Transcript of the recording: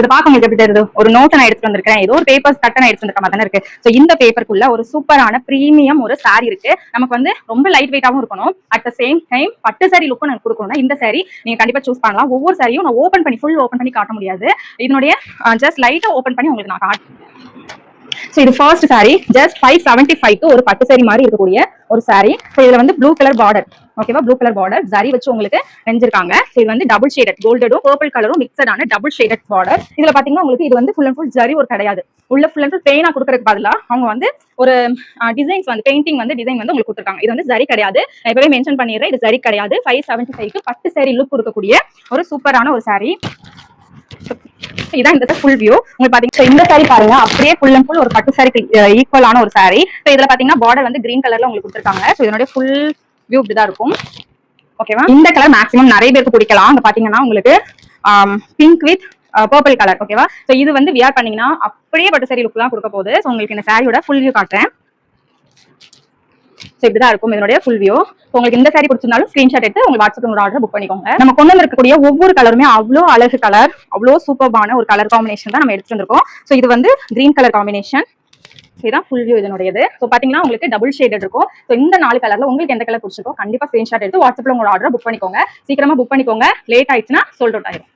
இது பார்க்க உங்களுக்கு எப்படி தெரியுது? ஒரு நோட் நான் எடுத்து வந்திருக்கேன், ஏதோ ஒரு பேப்பர்ஸ் கட்ட நான் எடுத்து வந்திருக்க மாதிரி தானே இருக்கு. சோ இந்த பேப்பருக்குள்ள ஒரு சூப்பரான பிரீமியம் ஒரு சாரி இருக்கு. நமக்கு வந்து ரொம்ப லைட் வெயிட்டாவும் இருக்கணும், அட் த சேம் டைம் பட்டு சாரி லுக்கும் எனக்கு கொடுக்கணும்னா இந்த சாரி நீங்க கண்டிப்பா சூஸ் பண்ணலாம். ஒவ்வொரு சாரியும் நான் ஓபன் பண்ணி ஃபுல் ஓபன் பண்ணி காட்ட முடியாது, இதனுடைய ஜஸ்ட் லைட்டா ஓபன் பண்ணி உங்களுக்கு நான் காட்டுறேன். சோ இது ஃபர்ஸ்ட் சாரி ஜஸ்ட் 575 ஒரு பட்டு சாரி மாதிரி இருக்கக்கூடிய ஒரு சாரி. சோ இதுல வந்து ப்ளூ கலர் பார்டர், ஓகேவா, ப்ளூ கலர் பார்டர் ஜரி வச்சு உங்களுக்கு நெஞ்சிருக்காங்க. இது வந்து டபுள் ஷேடட் கோல்டடும் பர்பிள் கலரும் மிக்சடான டபுள் ஷேடட் பார்டர். இதுல பாத்தீங்கன்னா உங்களுக்கு இது வந்து ஃபுல் அண்ட் ஃபுல் ஜரி ஒரு கிடையாது, உள்ள ஃபுல் அண்ட் ஃபுல் பெயினா கொடுக்கறதுக்கு பதிலா அவங்க வந்து ஒரு டிசைன்ஸ் வந்து பெயிண்டிங் வந்து டிசைன் வந்து உங்களுக்கு கொடுத்துருக்காங்க. இது வந்து ஜரி கிடையாது, நான் இப்பவே மென்ஷன் பண்ணிடுறேன், இது ஜரி கிடையாது. 575 பட்டு சாரி லுக் கொடுக்கக்கூடிய ஒரு சூப்பரான ஒரு சாரி. இதான் இந்த ஃபுல் வியூ உங்களுக்கு பாத்தீங்கன்னா இந்த சாரி பாருங்க, அப்படியே ஃபுல் அண்ட் ஃபுல் ஒரு பட்டு சாரிக்கு ஈக்குவலான ஒரு சாரி. சோ இதுல பாத்தீங்கன்னா பார்டர் வந்து கிரீன் கலர்ல உங்களுக்கு கொடுத்துருக்காங்க. சோ இதனுடைய ஃபுல் வியூ இப்படிதான் இருக்கும், ஓகேவா. இந்த கலர் மேக்ஸிமம் நிறைய பேருக்கு பிடிக்கலாம். அங்க பாத்தீங்கன்னா உங்களுக்கு பிங்க் வித் பர்பிள் கலர், ஓகேவா. சோ இது வந்து வியர் பண்ணீங்கன்னா அப்படியே பட்டு சாரி லுக் தான் கொடுக்க போகுது. சோ உங்களுக்கு இந்த சாரியோட ஃபுல் வியூ காட்டுறேன். சோ இப்படிதான் இருக்கும் இதனுடைய ஃபுல் வியூ. உங்களுக்கு இந்த சாரி பிடிச்சிருந்தாலும் ஸ்கிரீன்ஷாட் எடுத்து உங்க வாட்ஸ்அப்ல உங்களோட ஆர்டர் புக் பண்ணிக்கோங்க. நம்ம கொண்டு வந்திருக்கக்கூடிய ஒவ்வொரு கலருமே அவ்வளோ அழகு கலர், அவ்வளோ சூப்பர்பான ஒரு கலர் காம்பினேஷன் தான் நம்ம எடுத்துட்டு வந்திருக்கோம். சோ இது வந்து கிரீன் கலர் காம்பினேஷன், இதுதான் ஃபுல் வியூ இதனுடையது. சோ பாத்தீங்கன்னா உங்களுக்கு டபுள் ஷேடட் இருக்கும். சோ இந்த 4 கலர்ல உங்களுக்கு எந்த கலர் பிடிச்சிருக்கோ கண்டிப்பா ஸ்கிரீன்ஷாட் எடுத்து வாட்ஸ்அப்ல உங்களோட ஆர்டர் புக் பண்ணிக்கோங்க. சீக்கிரமா புக் பண்ணிக்கோங்க, லேட் ஆயிடுச்சுன்னா சோல்ட் அவுட் ஆயிடும்.